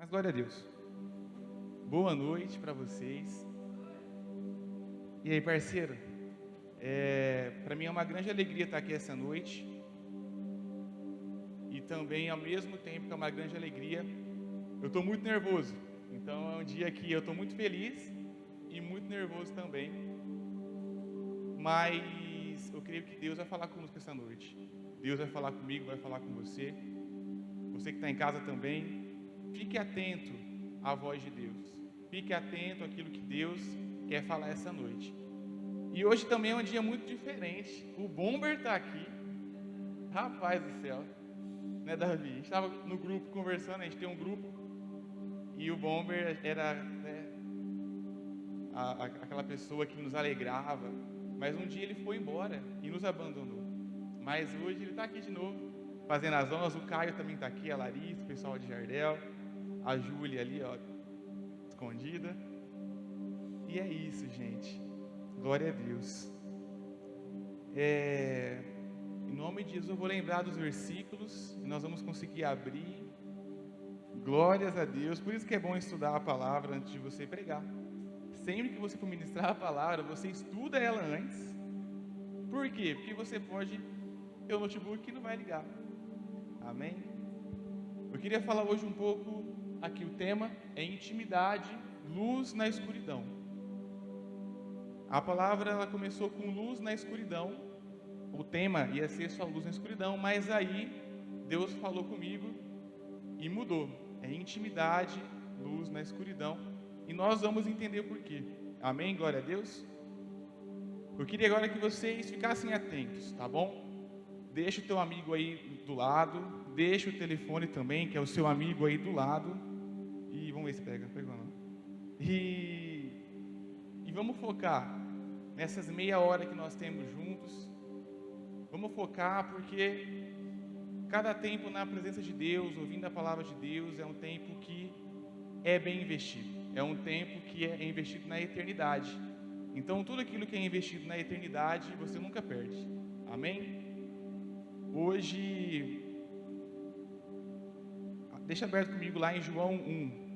Mas glória a Deus. Boa noite para vocês. E aí, parceiro? Para mim é uma grande alegria estar aqui essa noite. E também, ao mesmo tempo que é uma grande alegria, eu estou muito nervoso. Então é um dia que eu estou muito feliz e muito nervoso também. Mas eu creio que Deus vai falar conosco essa noite. Deus vai falar comigo, vai falar com você. Você que está em casa também. Fique atento à voz de Deus. Fique atento àquilo que Deus quer falar essa noite. E hoje também é um dia muito diferente. O Bomber está aqui. Rapaz do céu. Né, Davi? A gente estava no grupo conversando, a gente tem um grupo. E o Bomber era, né, aquela pessoa que nos alegrava. Mas um dia ele foi embora e nos abandonou. Mas hoje ele está aqui de novo, fazendo as honras. O Caio também está aqui, a Larissa, o pessoal de Jardel. A Júlia ali, ó, escondida. E é isso, gente. Glória a Deus. Em nome de Jesus eu vou lembrar dos versículos e nós vamos conseguir abrir. Glórias a Deus. Por isso que é bom estudar a palavra antes de você pregar. Sempre que você for ministrar a palavra, você estuda ela antes. Por quê? Porque você pode ter o notebook que não vai ligar. Amém? Eu queria falar hoje um pouco, aqui o tema é intimidade, luz na escuridão. A palavra ela começou com luz na escuridão. O tema ia ser só luz na escuridão, mas aí Deus falou comigo e mudou. É intimidade, luz na escuridão. E nós vamos entender o porquê. Amém? Glória a Deus. Eu queria agora que vocês ficassem atentos, tá bom? Deixa o teu amigo aí do lado. Deixa o telefone também, que é o seu amigo aí do lado. E vamos ver se pega. Pegou não. E vamos focar nessas meia hora que nós temos juntos. Vamos focar porque cada tempo na presença de Deus, ouvindo a palavra de Deus, é um tempo que é bem investido. É um tempo que é investido na eternidade. Então tudo aquilo que é investido na eternidade, você nunca perde. Amém? Hoje, deixa aberto comigo lá em João 1.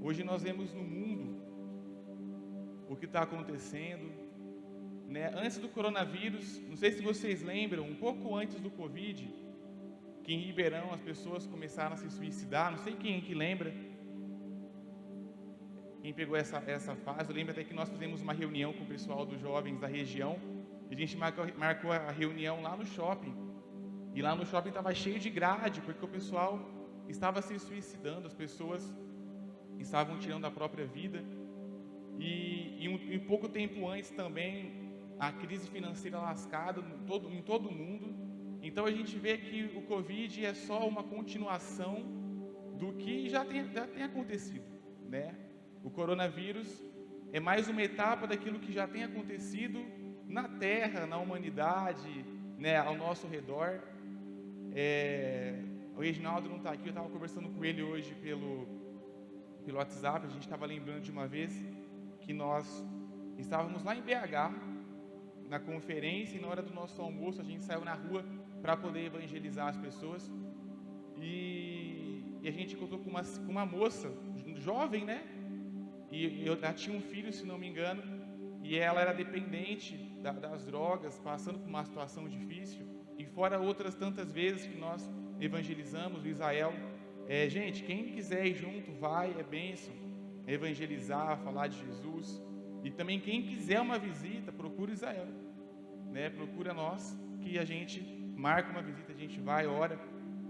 Hoje nós vemos no mundo o que está acontecendo, né? Antes do coronavírus, não sei se vocês lembram, um pouco antes do Covid, que em Ribeirão as pessoas começaram a se suicidar, não sei quem que lembra, quem pegou essa fase. Eu lembro até que nós fizemos uma reunião com o pessoal dos jovens da região, e a gente marcou a reunião lá no shopping, e lá no shopping estava cheio de grade, porque o pessoal estava se suicidando, as pessoas estavam tirando a própria vida. E pouco tempo antes também, a crise financeira lascada em todo o mundo. Então a gente vê que o Covid é só uma continuação do que já tem acontecido, né? O coronavírus é mais uma etapa daquilo que já tem acontecido na Terra, na humanidade, né, ao nosso redor. O Reginaldo não está aqui, eu estava conversando com ele hoje pelo WhatsApp. A gente estava lembrando de uma vez que nós estávamos lá em BH, na conferência, e na hora do nosso almoço a gente saiu na rua para poder evangelizar as pessoas, e a gente encontrou com uma moça, jovem, né? E ela tinha um filho, se não me engano, e ela era dependente das drogas, passando por uma situação difícil, e fora outras tantas vezes que nós evangelizamos o Israel. Gente, quem quiser ir junto, vai, é bênção, evangelizar, falar de Jesus. E também quem quiser uma visita, procura Israel, né? Procura nós, que a gente marca uma visita, a gente vai, ora.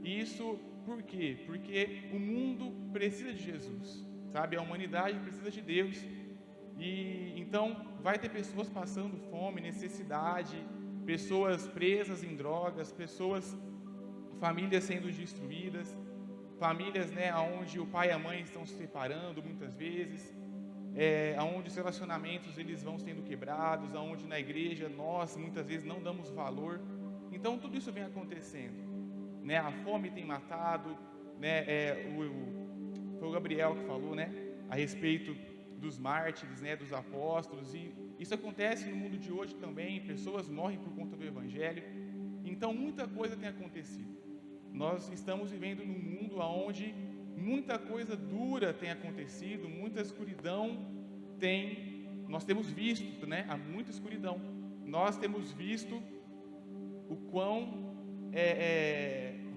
E isso por quê? Porque o mundo precisa de Jesus, sabe? A humanidade precisa de Deus. E então vai ter pessoas passando fome, necessidade, pessoas presas em drogas, famílias sendo destruídas, famílias, né, onde o pai e a mãe estão se separando muitas vezes, onde os relacionamentos eles vão sendo quebrados, onde na igreja nós muitas vezes não damos valor. Então tudo isso vem acontecendo, né? A fome tem matado, né? Foi o Gabriel que falou, né, a respeito dos mártires, né, dos apóstolos, e Isso acontece no mundo de hoje também, pessoas morrem por conta do Evangelho. Então, muita coisa tem acontecido. Nós estamos vivendo num mundo onde muita coisa dura tem acontecido, muita escuridão nós temos visto, né? Há muita escuridão. Nós temos visto o quão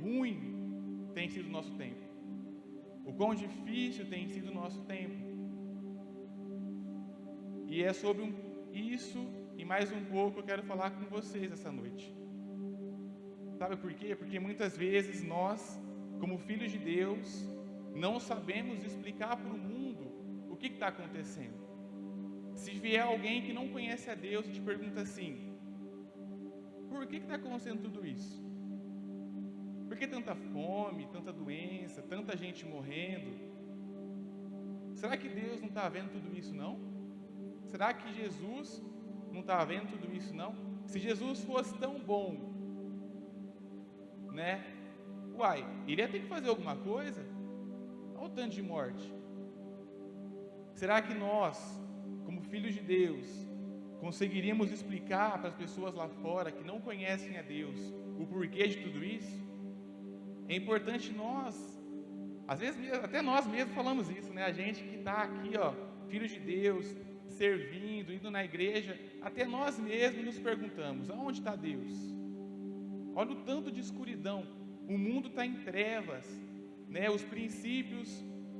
ruim tem sido o nosso tempo, o quão difícil tem sido o nosso tempo. E é sobre isso e mais um pouco eu quero falar com vocês essa noite. Sabe por quê? Porque muitas vezes nós, como filhos de Deus, não sabemos explicar para o mundo o que está acontecendo. Se vier alguém que não conhece a Deus e te pergunta assim: por que está acontecendo tudo isso? Por que tanta fome, tanta doença, tanta gente morrendo? Será que Deus não está vendo tudo isso não? Será que Jesus não está vendo tudo isso não? Se Jesus fosse tão bom, né? Ele ia ter que fazer alguma coisa? Olha o tanto de morte. Será que nós, como filhos de Deus, conseguiríamos explicar para as pessoas lá fora que não conhecem a Deus o porquê de tudo isso? É importante nós, às vezes até nós mesmos falamos isso, né? A gente que está aqui, filhos de Deus, servindo, indo na igreja, até nós mesmos nos perguntamos: aonde está Deus? Olha o tanto de escuridão, o mundo está em trevas, né? Os princípios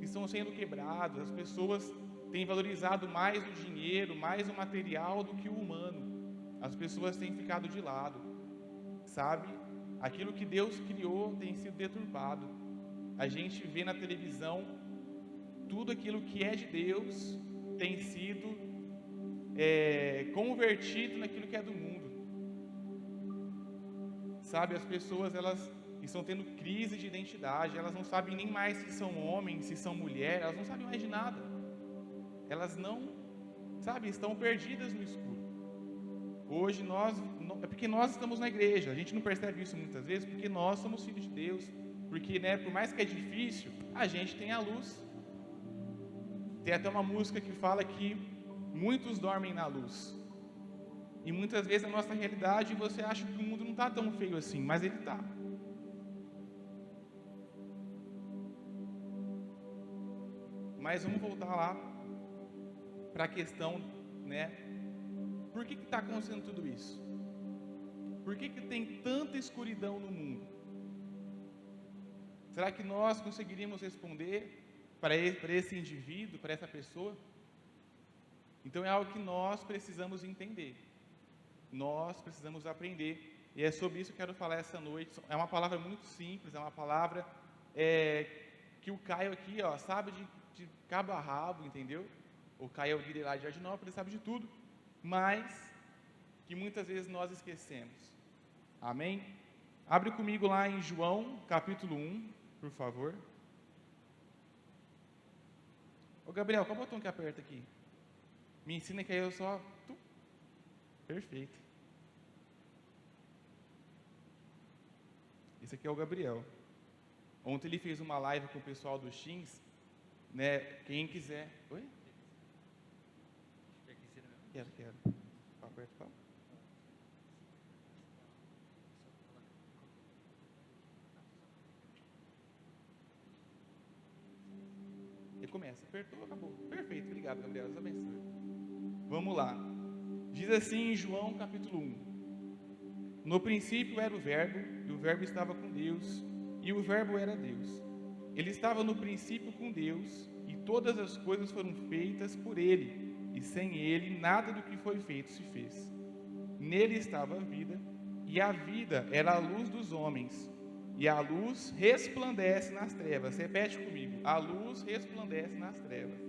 estão sendo quebrados, as pessoas têm valorizado mais o dinheiro, mais o material do que o humano, as pessoas têm ficado de lado, sabe? Aquilo que Deus criou tem sido deturpado. A gente vê na televisão, tudo aquilo que é de Deus tem sido convertido naquilo que é do mundo. Sabe, as pessoas, elas estão tendo crise de identidade, elas não sabem nem mais se são homens, se são mulheres, elas não sabem mais de nada. Elas estão perdidas no escuro. Hoje é porque nós estamos na igreja, a gente não percebe isso muitas vezes, porque nós somos filhos de Deus, porque, né, por mais que é difícil, a gente tem a luz. Tem até uma música que fala que muitos dormem na luz. E muitas vezes a nossa realidade, você acha que o mundo não está tão feio assim, mas ele está. Mas vamos voltar lá para a questão, né? Por que está acontecendo tudo isso? Por que tem tanta escuridão no mundo? Será que nós conseguiríamos responder para esse indivíduo, para essa pessoa? Então é algo que nós precisamos entender. Nós precisamos aprender. E é sobre isso que eu quero falar essa noite. É uma palavra muito simples, é uma palavra que o Caio aqui, sabe de cabo a rabo, entendeu? O Caio é o líder lá de Jardinópolis, ele sabe de tudo, mas que muitas vezes nós esquecemos. Amém? Abre comigo lá em João, capítulo 1, por favor. Ô Gabriel, qual botão que aperta aqui? Me ensina que aí eu só... Perfeito. Esse aqui é o Gabriel. Ontem ele fez uma live com o pessoal do Xins, né? Quem quiser... Oi? Quero. Aperta o pau. Ele começa. Apertou, acabou. Perfeito, obrigado, Gabriel. Deus abençoe. Vamos lá. Diz assim em João capítulo 1: no princípio era o Verbo, e o Verbo estava com Deus, e o Verbo era Deus. Ele estava no princípio com Deus, e todas as coisas foram feitas por Ele, e sem Ele nada do que foi feito se fez. Nele estava a vida, e a vida era a luz dos homens, e a luz resplandece nas trevas. Repete comigo: a luz resplandece nas trevas.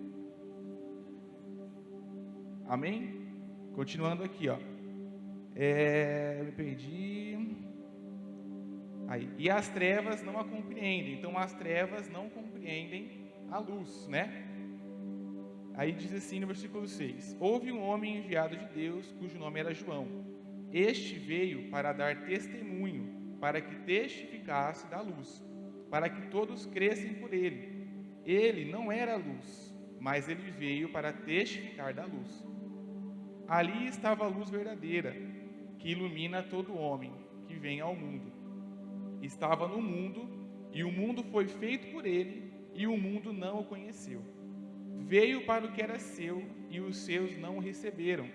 Amém? Continuando aqui, me perdi. Aí. E as trevas não a compreendem. Então as trevas não compreendem a luz, né? Aí diz assim no versículo 6: houve um homem enviado de Deus, cujo nome era João. Este veio para dar testemunho, para que testificasse da luz, para que todos crescem por ele. Ele não era a luz, mas ele veio para testificar da luz. Ali estava a luz verdadeira, que ilumina todo homem que vem ao mundo. Estava no mundo, e o mundo foi feito por ele, e o mundo não o conheceu. Veio para o que era seu, e os seus não o receberam.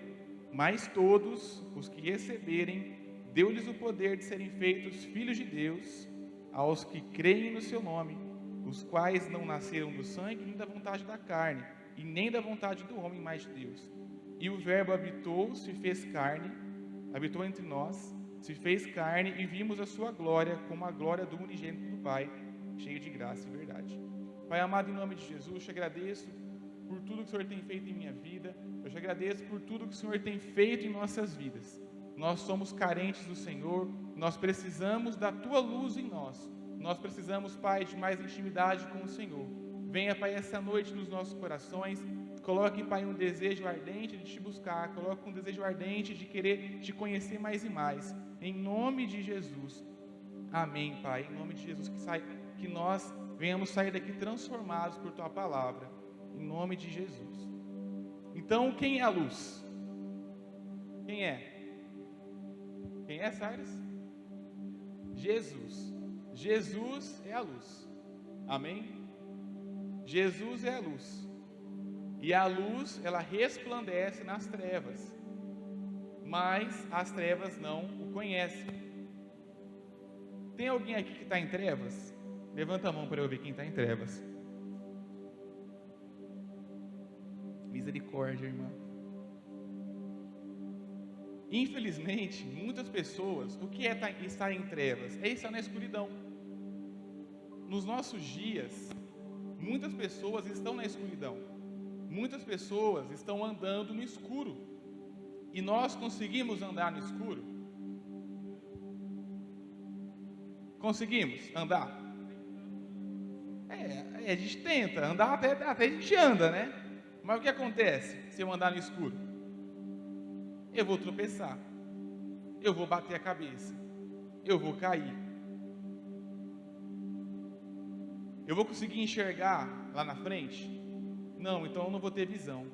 Mas todos os que receberem, deu-lhes o poder de serem feitos filhos de Deus, aos que creem no seu nome, os quais não nasceram do sangue, nem da vontade da carne, e nem da vontade do homem, mas de Deus. E o Verbo habitou, se fez carne, habitou entre nós, se fez carne, e vimos a sua glória, como a glória do unigênito do Pai, cheio de graça e verdade. Pai amado, em nome de Jesus, te agradeço por tudo que o Senhor tem feito em minha vida, eu te agradeço por tudo que o Senhor tem feito em nossas vidas. Nós somos carentes do Senhor, nós precisamos da Tua luz em nós, nós precisamos, Pai, de mais intimidade com o Senhor. Venha, Pai, essa noite nos nossos corações, coloque, Pai, um desejo ardente de Te buscar, coloque um desejo ardente de querer Te conhecer mais e mais, em nome de Jesus, amém, Pai, em nome de Jesus, que nós venhamos sair daqui transformados por Tua palavra, em nome de Jesus. Então, quem é a luz? Quem é? Quem é, Cyrus? Jesus. Jesus é a luz. Amém? Jesus é a luz. E a luz, ela resplandece nas trevas. Mas as trevas não o conhecem. Tem alguém aqui que está em trevas? Levanta a mão para eu ver quem está em trevas. Misericórdia, irmão. Infelizmente, muitas pessoas, o que é estar em trevas? É estar na escuridão. Nos nossos dias, muitas pessoas estão na escuridão. Muitas pessoas estão andando no escuro. E nós conseguimos andar no escuro? Conseguimos andar? A gente tenta andar, até a gente anda, né? Mas o que acontece se eu andar no escuro? Eu vou tropeçar, eu vou bater a cabeça, eu vou cair. Eu vou conseguir enxergar lá na frente? Não, então eu não vou ter visão.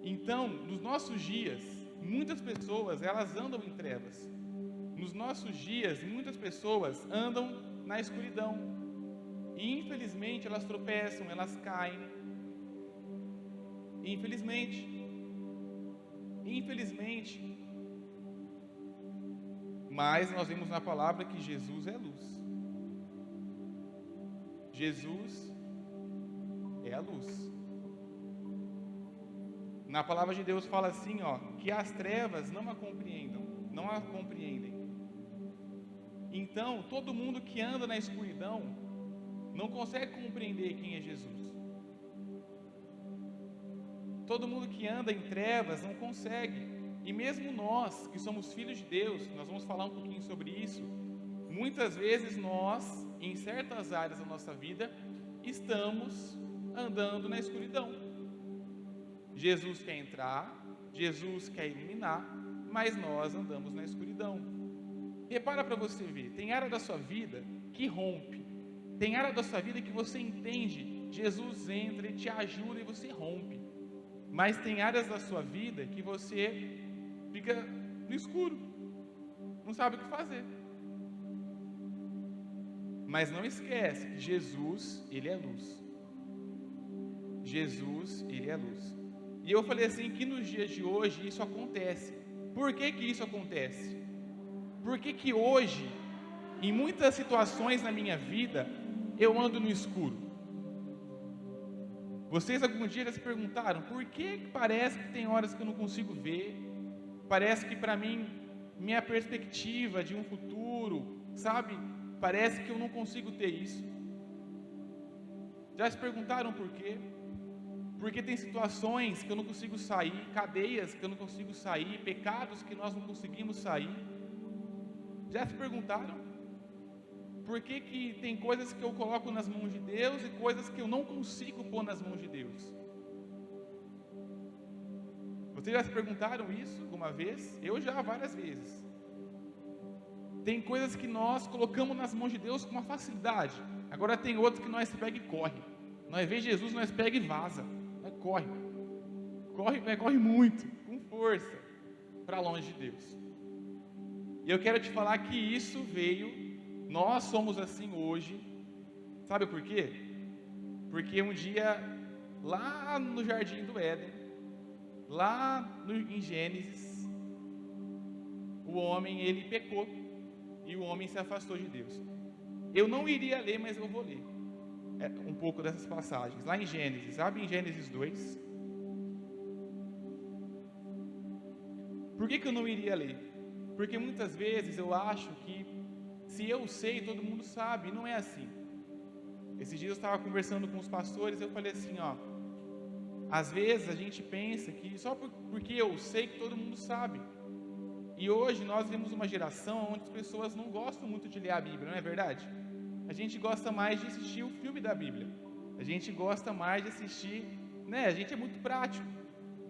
Então, nos nossos dias, muitas pessoas, elas andam em trevas. Nos nossos dias, muitas pessoas andam na escuridão. E infelizmente elas tropeçam, elas caem. Infelizmente. Mas nós vemos na palavra que Jesus é luz. Jesus é a luz. Na palavra de Deus fala assim, que as trevas não a compreendem. Então, todo mundo que anda na escuridão não consegue compreender quem é Jesus. Todo mundo que anda em trevas não consegue. E mesmo nós, que somos filhos de Deus, nós vamos falar um pouquinho sobre isso. Muitas vezes nós, em certas áreas da nossa vida, estamos andando na escuridão. Jesus quer entrar, Jesus quer iluminar, mas nós andamos na escuridão. Repara para você ver, tem área da sua vida que rompe. Tem área da sua vida que você entende, Jesus entra e te ajuda e você rompe. Mas tem áreas da sua vida que você fica no escuro, não sabe o que fazer. Mas não esquece que Jesus, Ele é luz. Jesus, Ele é luz. E eu falei assim, que nos dias de hoje isso acontece. Por que que isso acontece? Porque que hoje, em muitas situações na minha vida, eu ando no escuro? Vocês algum dia já se perguntaram, por que parece que tem horas que eu não consigo ver? Parece que para mim, minha perspectiva de um futuro, sabe? Parece que eu não consigo ter isso. Já se perguntaram por quê? Porque tem situações que eu não consigo sair, cadeias que eu não consigo sair, pecados que nós não conseguimos sair. Já se perguntaram? Por que que tem coisas que eu coloco nas mãos de Deus e coisas que eu não consigo pôr nas mãos de Deus? Vocês já se perguntaram isso alguma vez? Eu já, várias vezes. Tem coisas que nós colocamos nas mãos de Deus com uma facilidade. Agora tem outras que nós pega e corre. Nós vemos Jesus, nós pega e vaza. Nós corre. corre muito, com força, para longe de Deus. E eu quero te falar que isso veio, nós somos assim hoje, sabe por quê? Porque um dia, lá no Jardim do Éden, em Gênesis, o homem, ele pecou, e o homem se afastou de Deus. Eu não iria ler, mas eu vou ler um pouco dessas passagens, lá em Gênesis, sabe, em Gênesis 2. Por que eu não iria ler? Porque muitas vezes eu acho que se eu sei, todo mundo sabe, e não é assim. Esses dias eu estava conversando com os pastores, eu falei assim, às vezes a gente pensa que só porque eu sei que todo mundo sabe. E hoje nós vivemos uma geração onde as pessoas não gostam muito de ler a Bíblia, não é verdade? A gente gosta mais de assistir o filme da Bíblia. A gente gosta mais de assistir, né? A gente é muito prático,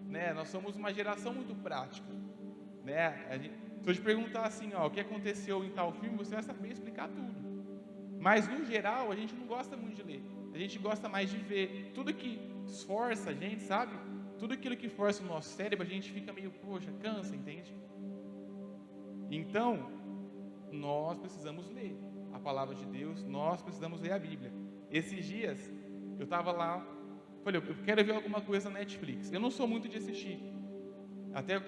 né? Nós somos uma geração muito prática, né? Se eu te perguntar assim, o que aconteceu em tal filme, você vai saber explicar tudo. Mas no geral, a gente não gosta muito de ler. A gente gosta mais de ver. Tudo que esforça a gente, sabe? Tudo aquilo que força o nosso cérebro, a gente fica meio, poxa, cansa, entende? Então, nós precisamos ler a palavra de Deus, nós precisamos ler a Bíblia. Esses dias, eu estava lá, falei, eu quero ver alguma coisa na Netflix. Eu não sou muito de assistir. Até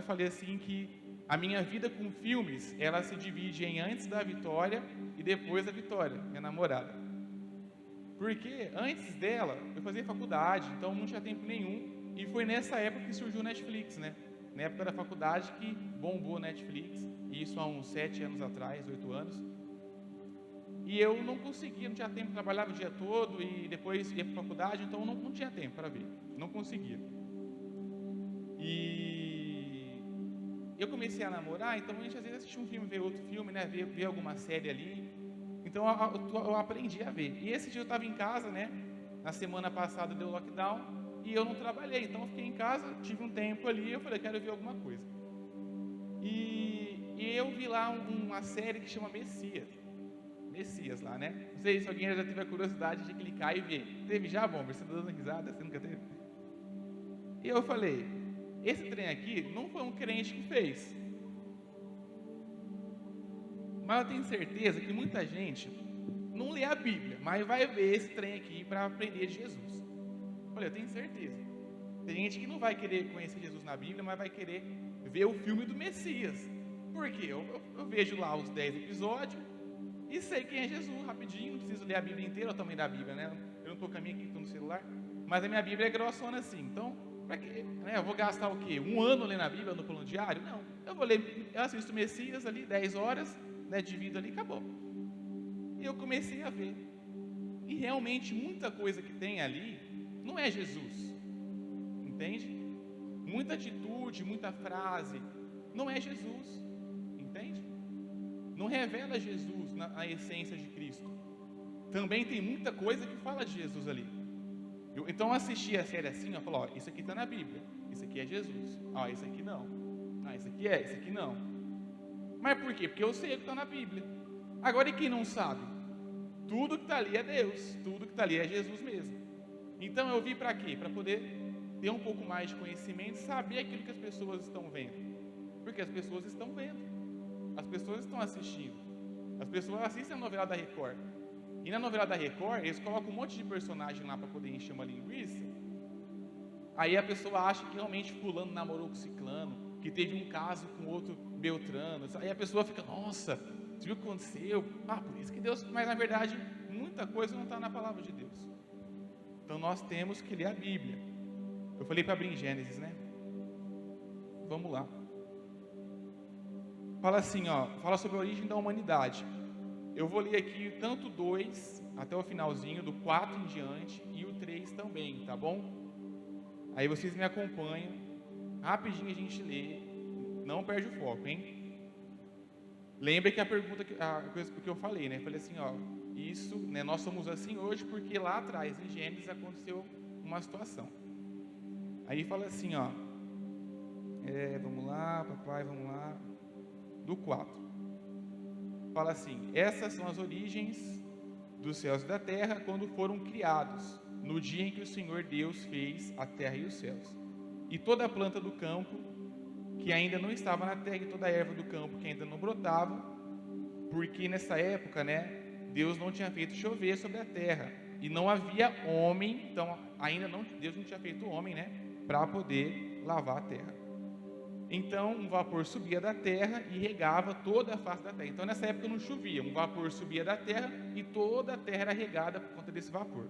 falei assim que a minha vida com filmes, ela se divide em antes da Vitória e depois da Vitória, minha namorada. Porque antes dela, eu fazia faculdade, então não tinha tempo nenhum. E foi nessa época que surgiu o Netflix, né? Na época da faculdade que bombou o Netflix, e isso há uns 7 anos atrás, 8 anos. E eu não conseguia, não tinha tempo, trabalhava o dia todo e depois ia para a faculdade, então não tinha tempo para ver, não conseguia. E eu comecei a namorar, então a gente às vezes assistia um filme, ver outro filme, né? Ver alguma série ali. Então eu aprendi a ver. E esse dia eu estava em casa, né? Na semana passada deu lockdown e eu não trabalhei, então eu fiquei em casa, tive um tempo ali, eu falei, quero ver alguma coisa. E eu vi lá uma série que chama Messias lá, né? Não sei se alguém já teve a curiosidade de clicar e ver. Teve já, bom, você está dando risada, você nunca teve? E eu falei, esse trem aqui não foi um crente que fez. Mas eu tenho certeza que muita gente não lê a Bíblia, mas vai ver esse trem aqui para aprender de Jesus. Olha, eu tenho certeza. Tem gente que não vai querer conhecer Jesus na Bíblia, mas vai querer ver o filme do Messias. Por quê? Eu vejo lá os 10 episódios e sei quem é Jesus rapidinho, não preciso ler a Bíblia inteira, eu também da Bíblia, né? Eu não estou com a minha aqui, estou no celular, mas a minha Bíblia é grossona assim, então, para quê? Né? Eu vou gastar o quê? 1 ano lendo a Bíblia no plano diário? Não, eu assisto Messias ali, 10 horas, né, divido ali, acabou. E eu comecei a ver, e realmente muita coisa que tem ali, não é Jesus, entende? Muita atitude, muita frase, não é Jesus, entende? Não revela Jesus na essência de Cristo. Também tem muita coisa que fala de Jesus ali. Então eu assisti a série assim, eu falo, isso aqui está na Bíblia, isso aqui é Jesus, isso aqui não, isso aqui não. Mas por quê? Porque eu sei o que está na Bíblia. Agora, e quem não sabe? Tudo que está ali é Deus, tudo que está ali é Jesus mesmo. Então eu vi para quê? Para poder ter um pouco mais de conhecimento, saber aquilo que as pessoas estão vendo. Porque as pessoas estão vendo. As pessoas estão assistindo. As pessoas assistem a novela da Record. E na novela da Record, eles colocam um monte de personagem lá para poder encher uma linguiça. Aí a pessoa acha que realmente fulano namorou com ciclano, que teve um caso com outro beltrano. Aí a pessoa fica, nossa, você viu o que aconteceu? Por isso que Deus... Mas na verdade, muita coisa não está na palavra de Deus. Então nós temos que ler a Bíblia. Eu falei para abrir em Gênesis, né? Vamos lá. Fala assim, fala sobre a origem da humanidade. Eu vou ler aqui tanto o 2 até o finalzinho, do 4 em diante, e o 3 também, tá bom? Aí vocês me acompanham, rapidinho a gente lê, não perde o foco, hein? Lembre que a coisa que eu falei, né? Eu falei assim, isso, né? Nós somos assim hoje porque lá atrás, em Gênesis, aconteceu uma situação. Aí fala assim, vamos lá, papai, vamos lá. Do 4. Fala assim, essas são as origens dos céus e da terra quando foram criados, no dia em que o Senhor Deus fez a terra e os céus. e toda a planta do campo que ainda não estava na terra, e toda a erva do campo que ainda não brotava, porque nessa época, né, Deus não tinha feito chover sobre a terra, e não havia homem, então Deus não tinha feito homem, né, para poder lavar a terra. Então um vapor subia da terra e regava toda a face da terra. Então nessa época não chovia, um vapor subia da terra e toda a terra era regada por conta desse vapor.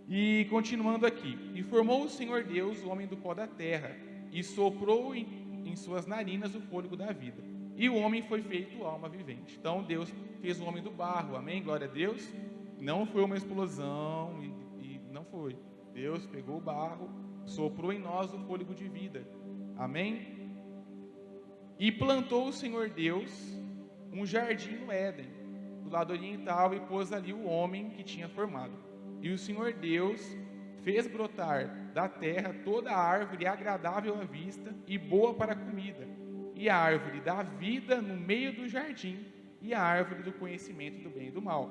E continuando aqui, e formou o Senhor Deus o homem do pó da terra, e soprou em suas narinas o fôlego da vida, e o homem foi feito alma vivente. Então Deus fez o homem do barro, amém? Glória a Deus. Não foi uma explosão, e não foi. Deus pegou o barro, soprou em nós o fôlego de vida, amém? E plantou o Senhor Deus um jardim no Éden, do lado oriental, e pôs ali o homem que tinha formado. E o Senhor Deus fez brotar da terra toda a árvore agradável à vista e boa para a comida, e a árvore da vida no meio do jardim, e a árvore do conhecimento do bem e do mal.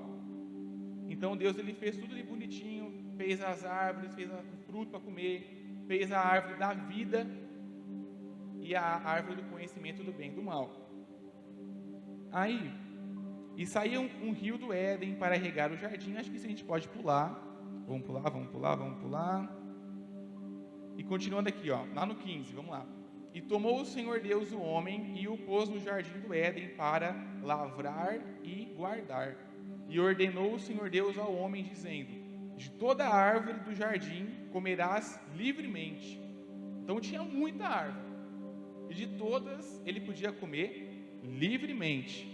Então Deus, ele fez tudo de bonitinho, fez as árvores, fez o fruto para comer, fez a árvore da vida e a árvore do conhecimento do bem e do mal. Aí, e saía um rio do Éden para regar o jardim. Acho que isso a gente pode pular. Vamos pular. E continuando aqui, ó, lá no 15, vamos lá. E tomou o Senhor Deus o homem e o pôs no jardim do Éden para lavrar e guardar. E ordenou o Senhor Deus ao homem, dizendo: de toda a árvore do jardim comerás livremente. Então tinha muita árvore, e de todas ele podia comer livremente.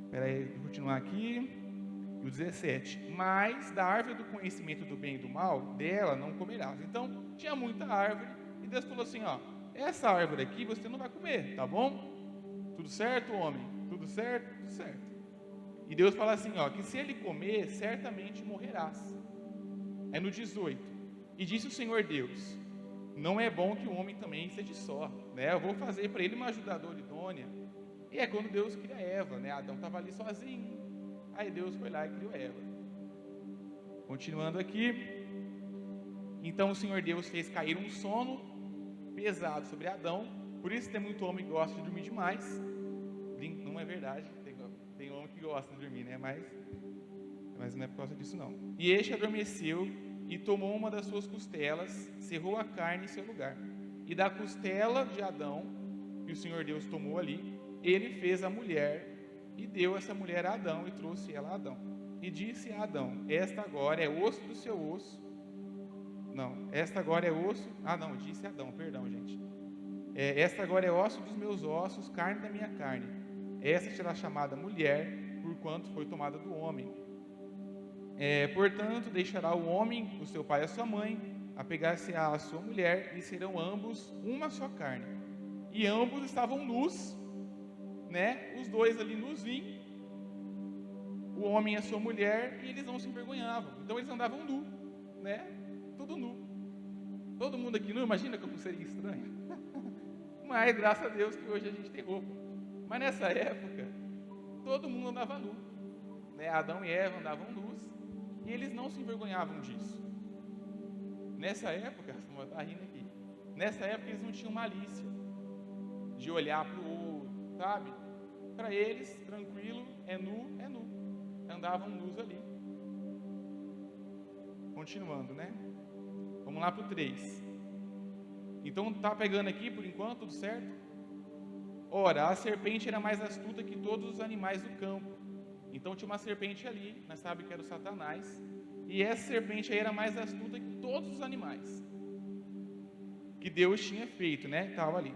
Espera aí, vou continuar aqui. O 17, mas da árvore do conhecimento do bem e do mal, dela não comerás. Então, tinha muita árvore, e Deus falou assim, ó, essa árvore aqui você não vai comer, tá bom? Tudo certo, homem? Tudo certo? Tudo certo. E Deus fala assim, ó, que se ele comer, certamente morrerás. É no 18, e disse o Senhor Deus: não é bom que o homem também seja só, né? Eu vou fazer para ele uma ajudadora idônea. E é quando Deus cria Eva, né? Adão estava ali sozinho. Aí Deus foi lá e criou Eva. Continuando aqui. Então o Senhor Deus fez cair um sono pesado sobre Adão. Por isso tem muito homem que gosta de dormir demais. Não é verdade. Tem homem que gosta de dormir, né? Mas não é por causa disso não. E este adormeceu e tomou uma das suas costelas, cerrou a carne em seu lugar. E da costela de Adão, que o Senhor Deus tomou ali, ele fez a mulher, e deu essa mulher a Adão, e trouxe ela a Adão. E disse a Adão: esta agora é osso do seu osso. Não, esta agora é osso. Disse Adão, perdão, gente. Esta agora é osso dos meus ossos, carne da minha carne. Esta será chamada mulher, porquanto foi tomada do homem. Portanto, deixará o homem, o seu pai e a sua mãe, apegar-se-á à sua mulher, e serão ambos uma só carne. E ambos estavam nus, né? Os dois ali nuzinhos, o homem e a sua mulher, e eles não se envergonhavam. Então eles andavam nu, né? Tudo nu. Todo mundo aqui nu, imagina como seria estranho. Mas graças a Deus que hoje a gente tem roupa. Mas nessa época, todo mundo andava nu, né? Adão e Eva andavam nus, e eles não se envergonhavam disso. Nessa época, como está rindo aqui, nessa época eles não tinham malícia de olhar para o outro, sabe? Para eles, tranquilo, é nu, é nu. Andavam nus ali. Continuando, né? Vamos lá para o 3. Então, tá pegando aqui por enquanto, tudo certo? Ora, a serpente era mais astuta que todos os animais do campo. Então tinha uma serpente ali, nós sabemos que era o Satanás. E essa serpente aí era mais astuta que todos os animais que Deus tinha feito, né? Estava ali.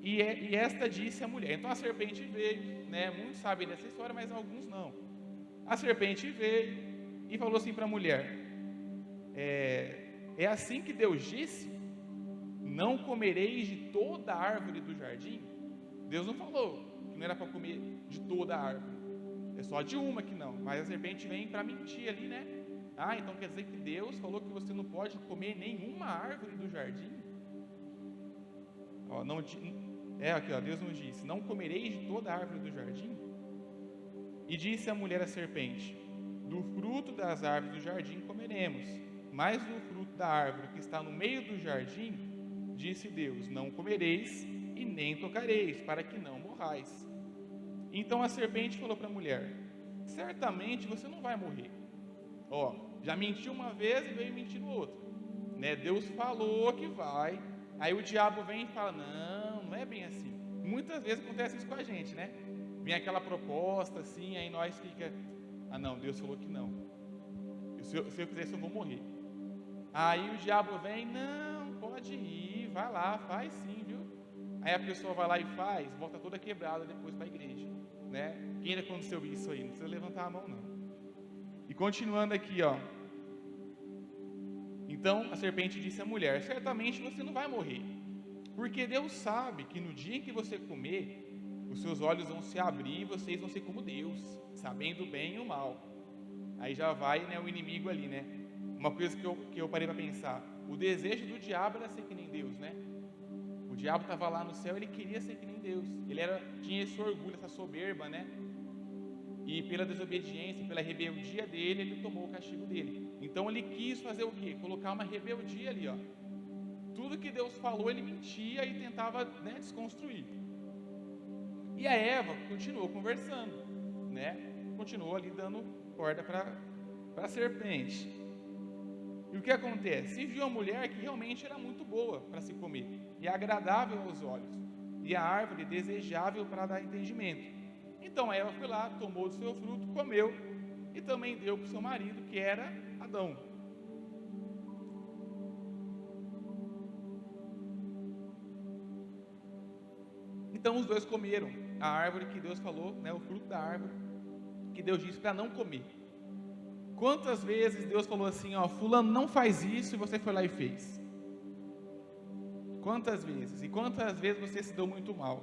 E esta disse à mulher. Então a serpente veio, né? Muitos sabem dessa história, mas alguns não. A serpente veio e falou assim para a mulher: é assim que Deus disse: não comereis de toda a árvore do jardim? Deus não falou que não era para comer de toda a árvore, é só de uma que não. Mas a serpente vem para mentir ali, né? Então quer dizer que Deus falou que você não pode comer nenhuma árvore do jardim? Aqui, Deus nos disse: não comereis de toda a árvore do jardim? E disse a mulher à serpente: do fruto das árvores do jardim comeremos, mas do fruto da árvore que está no meio do jardim, disse Deus: não comereis e nem tocareis, para que não morrais. Então a serpente falou para a mulher: certamente você não vai morrer. Ó, já mentiu uma vez e veio mentir no outro, né? Deus falou que vai, aí o diabo vem e fala: não é bem assim. Muitas vezes acontece isso com a gente, né? Vem aquela proposta assim, aí nós fica: ah não, Deus falou que não. Se eu fizer isso eu vou morrer. Aí o diabo vem: não, pode ir, vai lá, faz sim, viu? Aí a pessoa vai lá e faz, volta toda quebrada depois para a igreja, né? Quem ainda aconteceu isso aí? Não precisa levantar a mão não. E continuando aqui, ó. Então a serpente disse à mulher: certamente você não vai morrer, porque Deus sabe que no dia em que você comer, os seus olhos vão se abrir e vocês vão ser como Deus, sabendo o bem e o mal. Aí já vai, né, o inimigo ali, né? Uma coisa que eu parei para pensar: o desejo do diabo era ser que nem Deus, né? O diabo estava lá no céu, ele queria ser que nem Deus. Ele tinha esse orgulho, essa soberba, né? E pela desobediência, pela rebeldia dele, ele tomou o castigo dele. Então ele quis fazer o quê? Colocar uma rebeldia ali, ó. Tudo que Deus falou, ele mentia e tentava, né, desconstruir. E a Eva continuou conversando, né? Continuou ali dando corda para a serpente. E o que acontece? Se viu a mulher que realmente era muito boa para se comer, e agradável aos olhos, e a árvore desejável para dar entendimento. Então Eva foi lá, tomou do seu fruto, comeu, e também deu para o seu marido, que era Adão. Então os dois comeram a árvore que Deus falou, né, o fruto da árvore, que Deus disse para não comer. Quantas vezes Deus falou assim, ó, fulano não faz isso, e você foi lá e fez? Quantas vezes? E quantas vezes você se deu muito mal?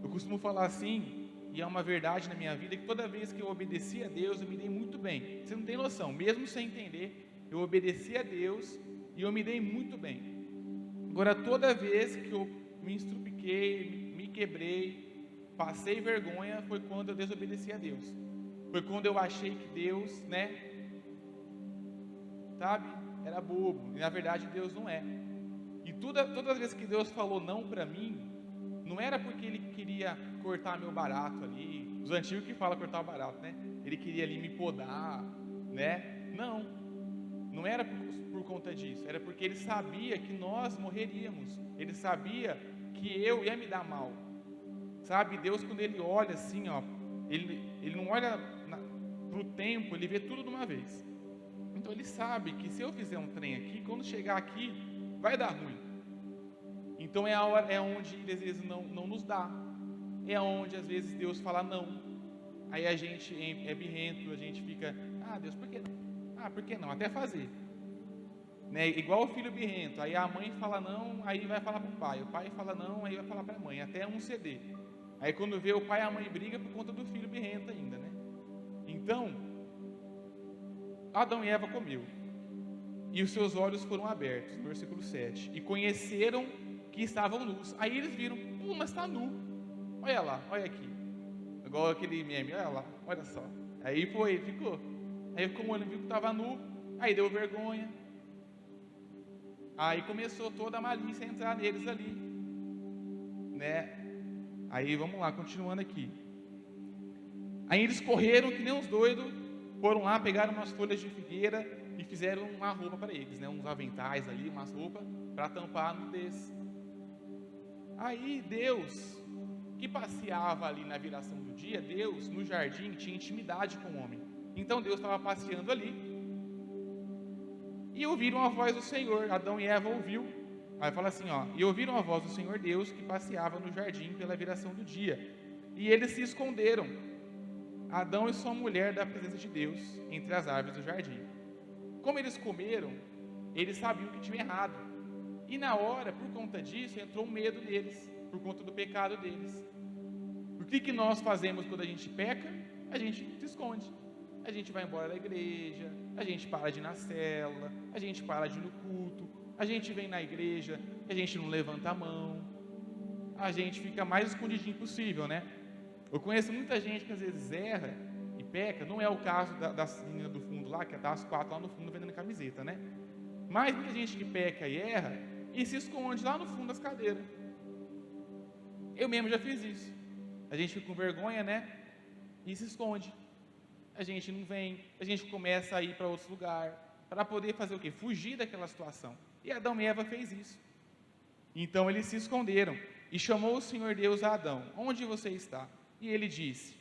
Eu costumo falar assim, e é uma verdade na minha vida, que toda vez que eu obedeci a Deus, eu me dei muito bem. Você não tem noção, mesmo sem entender, eu obedeci a Deus e eu me dei muito bem. Agora, toda vez que eu me estrupiquei, me quebrei, passei vergonha, foi quando eu desobedeci a Deus. Foi quando eu achei que Deus, né, sabe, era bobo. E na verdade Deus não é. E todas as vezes que Deus falou não para mim, não era porque Ele queria cortar meu barato ali. Os antigos que falam cortar o barato, né? Ele queria ali me podar, né? Não era por conta disso. Era porque Ele sabia que nós morreríamos. Ele sabia que eu ia me dar mal. Sabe, Deus, quando Ele olha assim, ó, Ele não olha para o tempo, Ele vê tudo de uma vez. Então Ele sabe que se eu fizer um trem aqui, quando chegar aqui, vai dar ruim. Então é onde Ele às vezes não nos dá. É onde às vezes Deus fala não. Aí a gente é birrento, a gente fica: ah, Deus, por que não? Ah, por que não? Até fazer. Né? Igual o filho birrento. Aí a mãe fala não, aí vai falar para o pai. O pai fala não, aí vai falar para a mãe. Até um ceder. Aí quando vê, o pai e a mãe brigam por conta do filho birrento ainda, né? Então, Adão e Eva comeu. E os seus olhos foram abertos, no versículo 7. E conheceram que estavam nus. Aí eles viram: mas está nu. Olha lá, olha aqui. Igual aquele meme, olha lá, olha só. Aí ficou. Aí ficou olhando, viu que estava nu. Aí deu vergonha. Aí começou toda a malícia a entrar neles ali, né? Aí vamos lá, continuando aqui. Aí eles correram que nem uns doidos, foram lá, pegaram umas folhas de figueira e fizeram uma roupa para eles, né? Uns aventais ali, umas roupas para tampar a nudez. Aí Deus, que passeava ali na viração do dia, Deus no jardim tinha intimidade com o homem. Então Deus estava passeando ali e ouviram a voz do Senhor. Adão e Eva ouviu. Aí fala assim, ó: e ouviram a voz do Senhor Deus que passeava no jardim pela viração do dia. E eles se esconderam, Adão e sua mulher, da presença de Deus entre as árvores do jardim. Como eles comeram, eles sabiam que tinham errado. E na hora, por conta disso, entrou um medo neles, por conta do pecado deles. O que nós fazemos quando a gente peca? A gente se esconde. A gente vai embora da igreja, a gente para de ir na célula, a gente para de ir no culto, a gente vem na igreja, a gente não levanta a mão, a gente fica mais escondidinho possível, né? Eu conheço muita gente que às vezes erra e peca. Não é o caso das meninas do fundo lá, que está as 4 lá no fundo vendendo camiseta, né? Mas muita gente que peca e erra e se esconde lá no fundo das cadeiras. Eu mesmo já fiz isso. A gente fica com vergonha, né? E se esconde. A gente não vem, a gente começa a ir para outros lugares, para poder fazer o quê? Fugir daquela situação. E Adão e Eva fez isso. Então eles se esconderam e chamou o Senhor Deus a Adão: onde você está? E ele disse,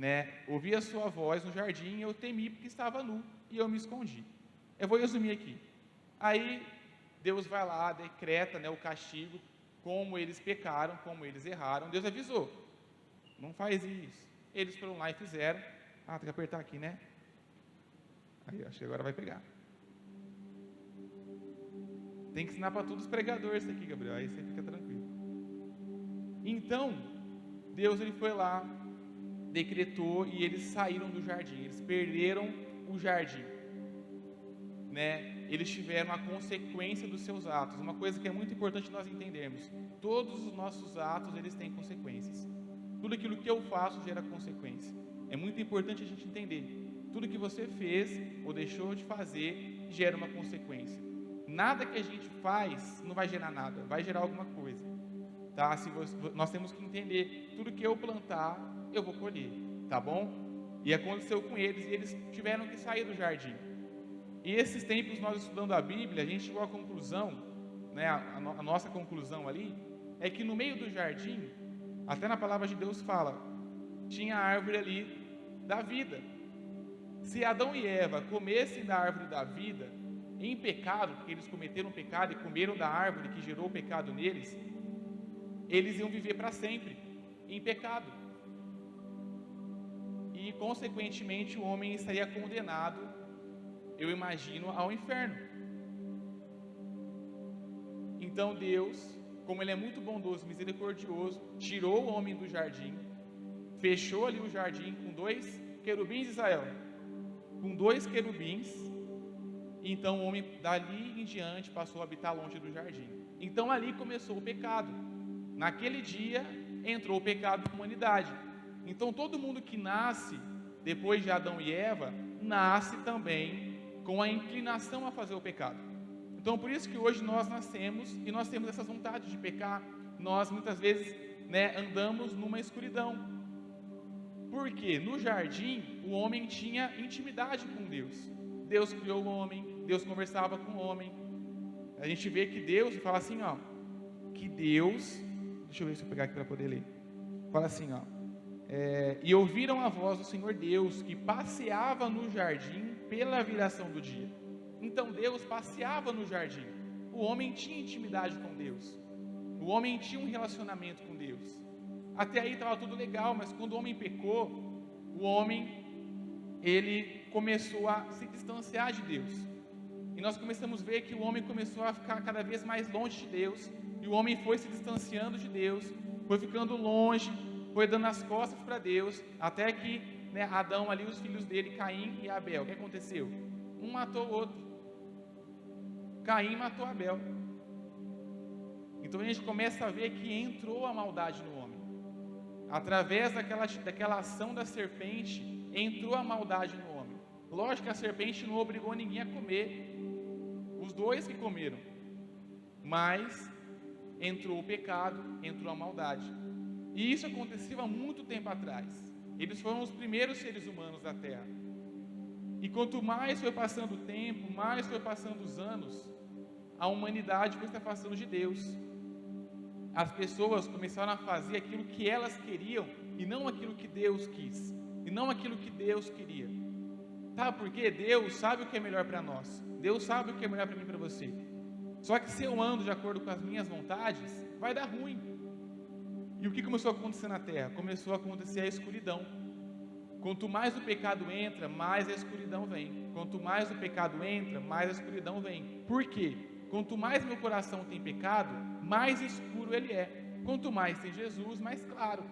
né? Ouvi a sua voz no jardim e eu temi porque estava nu e eu me escondi. Eu vou resumir aqui. Aí Deus vai lá, decreta, né, o castigo, como eles pecaram, como eles erraram. Deus avisou: não faz isso. Eles foram lá e fizeram. Tem que apertar aqui, né? Aí, acho que agora vai pegar. Tem que ensinar para todos os pregadores isso aqui, Gabriel. Aí você fica tranquilo. Então, Deus ele foi lá, decretou e eles saíram do jardim. Eles perderam o jardim, né? Eles tiveram a consequência dos seus atos. Uma coisa que é muito importante nós entendermos: todos os nossos atos eles têm consequências. Tudo aquilo que eu faço gera consequência. É muito importante a gente entender. Tudo que você fez ou deixou de fazer gera uma consequência. Nada que a gente faz não vai gerar nada, vai gerar alguma coisa, tá? Nós temos que entender: tudo que eu plantar, eu vou colher, tá bom? E aconteceu com eles, e eles tiveram que sair do jardim. E esses tempos, nós estudando a Bíblia, a gente chegou à conclusão, né, a nossa conclusão ali, é que no meio do jardim, até na palavra de Deus fala, tinha a árvore ali da vida. Se Adão e Eva comessem da árvore da vida, em pecado, porque eles cometeram pecado e comeram da árvore que gerou o pecado neles, eles iam viver para sempre em pecado. E, consequentemente, o homem estaria condenado, eu imagino, ao inferno. Então Deus, como Ele é muito bondoso e misericordioso, tirou o homem do jardim, fechou ali o jardim com 2 querubins, Israel, com 2 querubins. Então o homem dali em diante passou a habitar longe do jardim. Então ali começou o pecado. Naquele dia entrou o pecado na humanidade. Então todo mundo que nasce depois de Adão e Eva, nasce também com a inclinação a fazer o pecado. Então por isso que hoje nós nascemos e nós temos essas vontades de pecar. Nós muitas vezes, né, andamos numa escuridão. Porque no jardim o homem tinha intimidade com Deus. Deus criou o homem, Deus conversava com o homem. A gente vê que Deus fala assim, ó, que Deus, deixa eu ver se eu pegar aqui para poder ler. Fala assim, ó, e ouviram a voz do Senhor Deus que passeava no jardim pela viração do dia. Então Deus passeava no jardim. O homem tinha intimidade com Deus. O homem tinha um relacionamento com Deus. Até aí estava tudo legal, mas quando o homem pecou, o homem, ele começou a se distanciar de Deus. E nós começamos a ver que o homem começou a ficar cada vez mais longe de Deus. E o homem foi se distanciando de Deus, foi ficando longe, foi dando as costas para Deus, até que, né, Adão ali, os filhos dele, Caim e Abel, o que aconteceu? Um matou o outro. Caim matou Abel. Então a gente começa a ver que entrou a maldade no homem. Através daquela ação da serpente, entrou a maldade no homem. Lógico que a serpente não obrigou ninguém a comer, os dois que comeram, mas entrou o pecado, entrou a maldade. E isso aconteceu há muito tempo atrás. Eles foram os primeiros seres humanos da Terra. E quanto mais foi passando o tempo, mais foi passando os anos, a humanidade foi se afastando de Deus. As pessoas começaram a fazer aquilo que elas queriam e não aquilo que Deus quis, e não aquilo que Deus queria. Sabe por quê? Deus sabe o que é melhor para nós. Deus sabe o que é melhor para mim e para você. Só que se eu ando de acordo com as minhas vontades, vai dar ruim. E o que começou a acontecer na terra? Começou a acontecer a escuridão. Quanto mais o pecado entra, mais a escuridão vem. Quanto mais o pecado entra, mais a escuridão vem. Por quê? Quanto mais meu coração tem pecado, mais escuro ele é. Quanto mais tem Jesus, mais claro.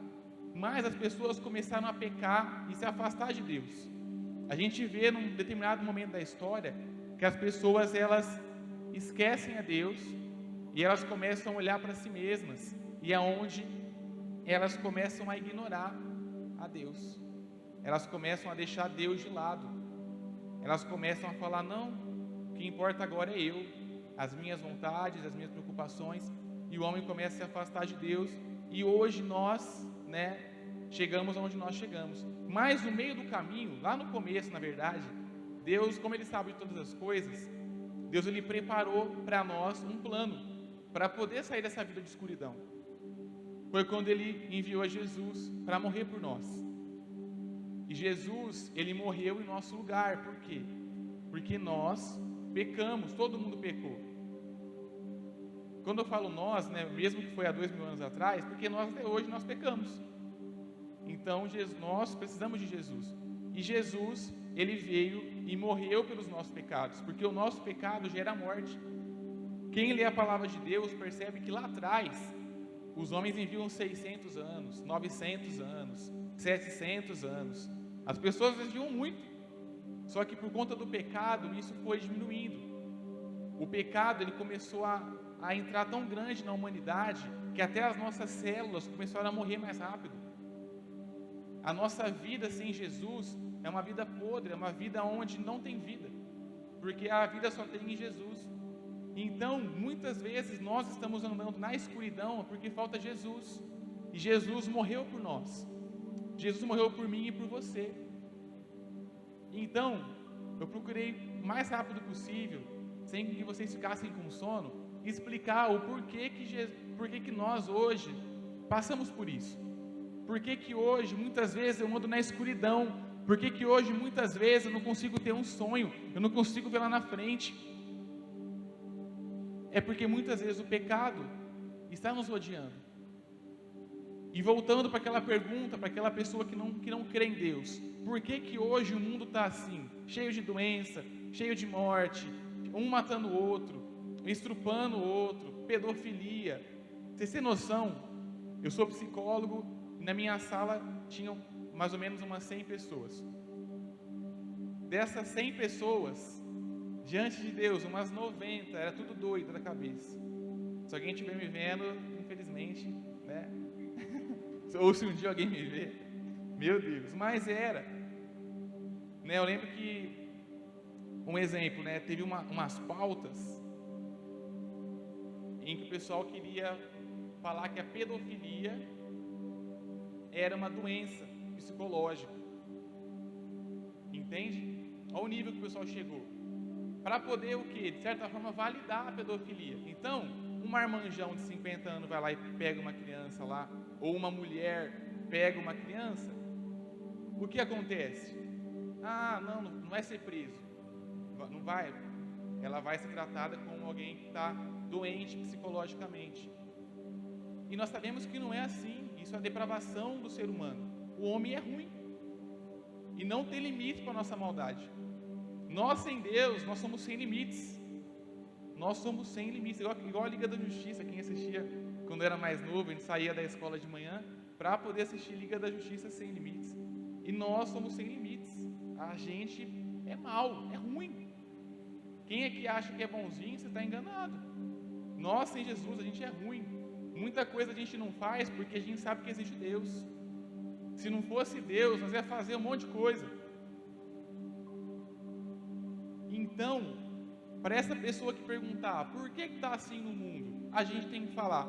Mais as pessoas começaram a pecar e se afastar de Deus. A gente vê num determinado momento da história que as pessoas, elas esquecem a Deus e elas começam a olhar para si mesmas, e é onde elas começam a ignorar a Deus. Elas começam a deixar Deus de lado. Elas começam a falar, não, O que importa agora é eu, as minhas vontades, as minhas preocupações, e o homem começa a se afastar de Deus, e hoje nós, chegamos aonde nós chegamos. Mas no meio do caminho, lá no começo, na verdade, Deus, como Ele sabe de todas as coisas, Deus Ele preparou para nós um plano, para poder sair dessa vida de escuridão. Foi quando Ele enviou a Jesus para morrer por nós. E Jesus, Ele morreu em nosso lugar. Por quê? Porque nós pecamos, todo mundo pecou. Quando eu falo nós, mesmo que foi há 2000 anos atrás, porque nós até hoje nós pecamos. Então nós precisamos de Jesus. E Jesus, Ele veio e morreu pelos nossos pecados, porque o nosso pecado gera morte. Quem lê a palavra de Deus percebe que lá atrás, os homens viviam 600 anos, 900 anos, 700 anos. As pessoas viviam muito. Só que por conta do pecado, isso foi diminuindo. O pecado, ele começou a entrar tão grande na humanidade, que até as nossas células começaram a morrer mais rápido. A nossa vida sem Jesus é uma vida podre, é uma vida onde não tem vida, porque a vida só tem em Jesus. Então, muitas vezes nós estamos andando na escuridão porque falta Jesus, e Jesus morreu por nós. Jesus morreu por mim e por você. Então, eu procurei o mais rápido possível, sem que vocês ficassem com sono, explicar o porquê que nós hoje passamos por isso. Por que hoje, muitas vezes, eu ando na escuridão? Por que hoje, muitas vezes, eu não consigo ter um sonho? Eu não consigo ver lá na frente? É porque muitas vezes o pecado está nos rodeando. E voltando para aquela pergunta, para aquela pessoa que não crê em Deus: por que hoje o mundo está assim? Cheio de doença, cheio de morte, um matando o outro, estrupando o outro, pedofilia. Vocês têm noção? Eu sou psicólogo. Na minha sala tinham mais ou menos umas 100 pessoas. Dessas 100 pessoas, diante de Deus, umas 90, era tudo doido da cabeça. Se alguém estiver me vendo, infelizmente, ou se um dia alguém me vê, meu Deus, mas era. Eu lembro que, um exemplo, teve umas pautas em que o pessoal queria falar que a pedofilia era uma doença psicológica. Entende? Olha o nível que o pessoal chegou. Para poder o quê? De certa forma validar a pedofilia. Então, um marmanjão de 50 anos vai lá e pega uma criança lá, ou uma mulher pega uma criança, o que acontece? Não vai ser preso. Não vai. Ela vai ser tratada como alguém que está doente psicologicamente. E nós sabemos que não é assim. Isso é a depravação do ser humano. O homem é ruim. E não tem limite para a nossa maldade. Nós sem Deus, nós somos sem limites. Nós somos sem limites. Igual a Liga da Justiça. Quem assistia quando era mais novo, a gente saía da escola de manhã para poder assistir Liga da Justiça sem limites. E nós somos sem limites. A gente é mau, é ruim. Quem é que acha que é bonzinho, você está enganado. Nós sem Jesus, a gente é ruim. Muita coisa a gente não faz porque a gente sabe que existe Deus. Se não fosse Deus, nós ia fazer um monte de coisa. Então, para essa pessoa que perguntar por que está assim no mundo, a gente tem que falar: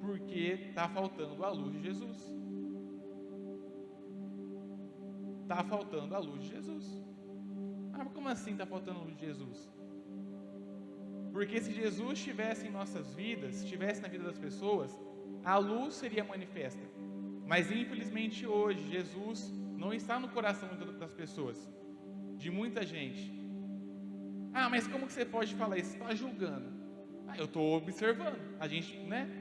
porque está faltando a luz de Jesus. Está faltando a luz de Jesus. Mas como assim está faltando a luz de Jesus? Porque se Jesus estivesse em nossas vidas, estivesse na vida das pessoas, a luz seria manifesta. Mas infelizmente hoje, Jesus não está no coração das pessoas, de muita gente. Mas como que você pode falar isso? Você está julgando. Eu estou observando. A gente,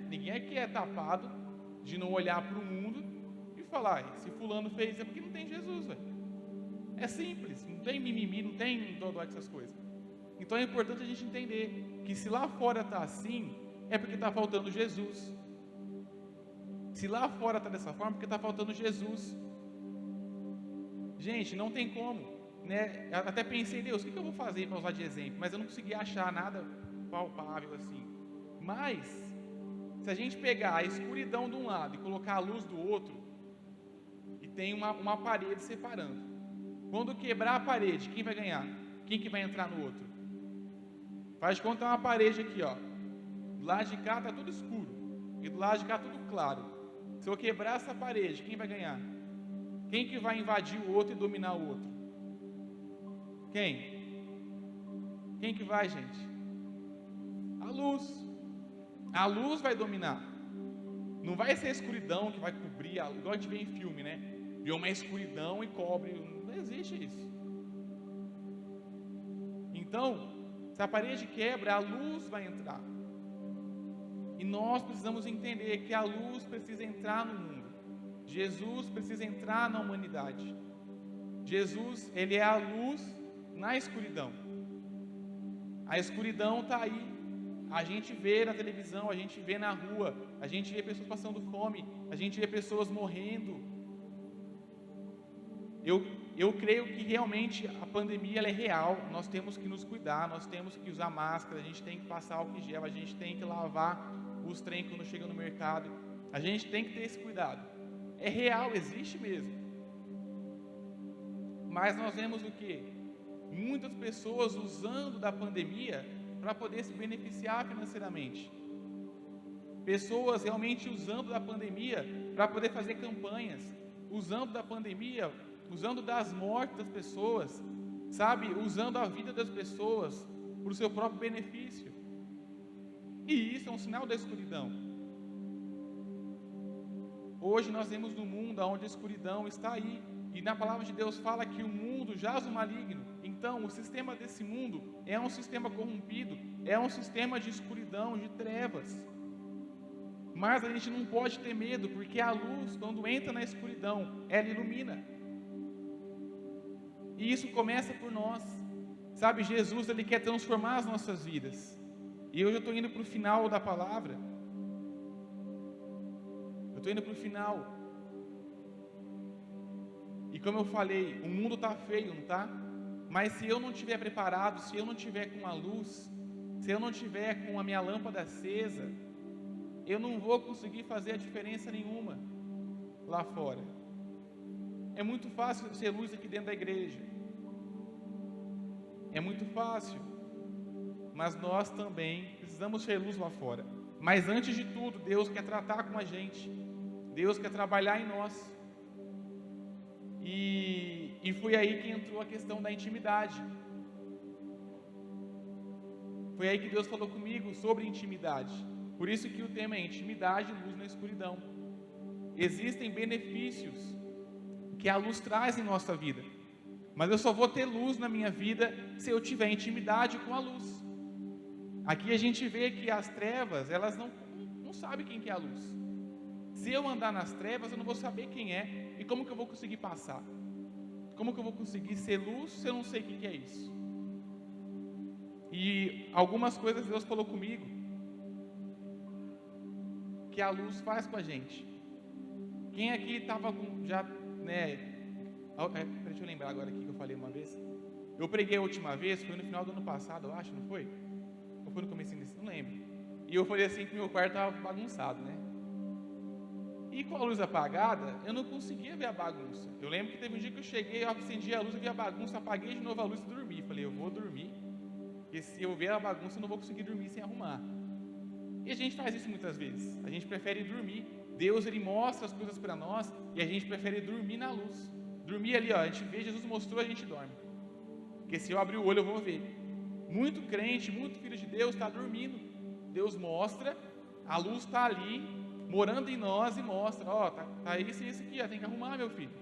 ninguém aqui é tapado de não olhar para o mundo e falar: se fulano fez é porque não tem Jesus, velho. É simples, não tem mimimi, não tem dodó essas coisas. Então é importante a gente entender que se lá fora está assim, é porque está faltando Jesus. Se lá fora está dessa forma, é porque está faltando Jesus. Gente, não tem como, Eu até pensei: Deus, o que eu vou fazer para usar de exemplo? Mas eu não consegui achar nada palpável assim. Mas, se a gente pegar a escuridão de um lado e colocar a luz do outro, e tem uma parede separando. Quando quebrar a parede, quem vai ganhar? Quem que vai entrar no outro? Faz de conta que é uma parede aqui, ó. Do lado de cá está tudo escuro. E do lado de cá tudo claro. Se eu quebrar essa parede, quem vai ganhar? Quem que vai invadir o outro e dominar o outro? Quem? Quem que vai, gente? A luz. A luz vai dominar. Não vai ser a escuridão que vai cobrir, igual a gente vê em filme, né? Vê uma escuridão e cobre. Não existe isso. Então, se a parede quebra, a luz vai entrar. E nós precisamos entender que a luz precisa entrar no mundo. Jesus precisa entrar na humanidade. Jesus, ele é a luz na escuridão. A escuridão está aí. A gente vê na televisão, a gente vê na rua, a gente vê pessoas passando fome, a gente vê pessoas morrendo. Eu creio que realmente a pandemia ela é real. Nós temos que nos cuidar, nós temos que usar máscara, a gente tem que passar álcool em gel, a gente tem que lavar os trem quando chega no mercado. A gente tem que ter esse cuidado. É real, existe mesmo. Mas nós vemos o quê? Muitas pessoas usando da pandemia para poder se beneficiar financeiramente. Pessoas realmente usando da pandemia para poder fazer campanhas, usando da pandemia, usando das mortes das pessoas, sabe? Usando a vida das pessoas para o seu próprio benefício. E isso é um sinal da escuridão. Hoje nós vemos no mundo onde a escuridão está aí. E na palavra de Deus fala que o mundo jaz o maligno. Então, o sistema desse mundo é um sistema corrompido, é um sistema de escuridão, de trevas. Mas a gente não pode ter medo, porque a luz, quando entra na escuridão, ela ilumina. E isso começa por nós. Sabe, Jesus, ele quer transformar as nossas vidas. E hoje eu estou indo para o final da palavra. Eu estou indo para o final. E como eu falei, o mundo está feio, não está? Mas se eu não estiver preparado, se eu não estiver com a luz, se eu não estiver com a minha lâmpada acesa, eu não vou conseguir fazer a diferença nenhuma lá fora. É muito fácil ser luz aqui dentro da igreja. É muito fácil. Mas nós também precisamos ser luz lá fora. Mas antes de tudo, Deus quer tratar com a gente. Deus quer trabalhar em nós. E foi aí que entrou a questão da intimidade. Foi aí que Deus falou comigo sobre intimidade. Por isso que o tema é intimidade e luz na escuridão. Existem benefícios que a luz traz em nossa vida. Mas eu só vou ter luz na minha vida se eu tiver intimidade com a luz. Aqui a gente vê que as trevas, elas não sabem quem que é a luz. Se eu andar nas trevas, eu não vou saber quem é. E como que eu vou conseguir passar? Como que eu vou conseguir ser luz se eu não sei o que é isso? E algumas coisas Deus falou comigo que a luz faz com a gente. Quem aqui estava com já, né? Deixa eu lembrar agora aqui que eu falei uma vez. Eu preguei a última vez, foi no final do ano passado, eu acho, não foi? Ou foi no começo desse? Não lembro. E eu falei assim que meu quarto estava bagunçado, né? E com a luz apagada, eu não conseguia ver a bagunça. Eu lembro que teve um dia que eu cheguei, eu acendi a luz, eu vi a bagunça, apaguei de novo a luz e dormi. Falei, eu vou dormir, porque se eu ver a bagunça, eu não vou conseguir dormir sem arrumar. E a gente faz isso muitas vezes. A gente prefere dormir. Deus, ele mostra as coisas para nós e a gente prefere dormir na luz. Dormir ali, ó, a gente vê, Jesus mostrou, a gente dorme. Porque se eu abrir o olho, eu vou ver. Muito crente, muito filho de Deus está dormindo. Deus mostra, a luz está ali, morando em nós e mostra, ó, tá isso e isso aqui, ó, tem que arrumar, meu filho.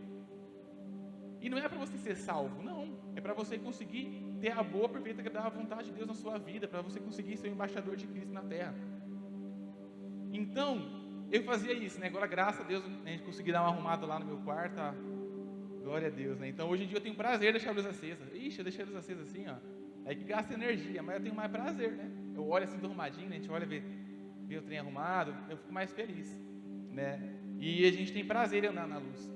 E não é para você ser salvo, não. É para você conseguir ter a boa, perfeita, agradável vontade de Deus na sua vida, para você conseguir ser o embaixador de Cristo na terra. Então, eu fazia isso, né? Agora, graças a Deus, a gente conseguiu dar uma arrumada lá no meu quarto, tá? Glória a Deus, né? Então, hoje em dia eu tenho prazer em deixar a luz acesa. Ixi, eu deixei a luz acesa assim, ó. É que gasta energia, mas eu tenho mais prazer, né? Eu olho assim, do arrumadinho, né? A gente olha, vê o trem arrumado, eu fico mais feliz, né? E a gente tem prazer em andar na luz.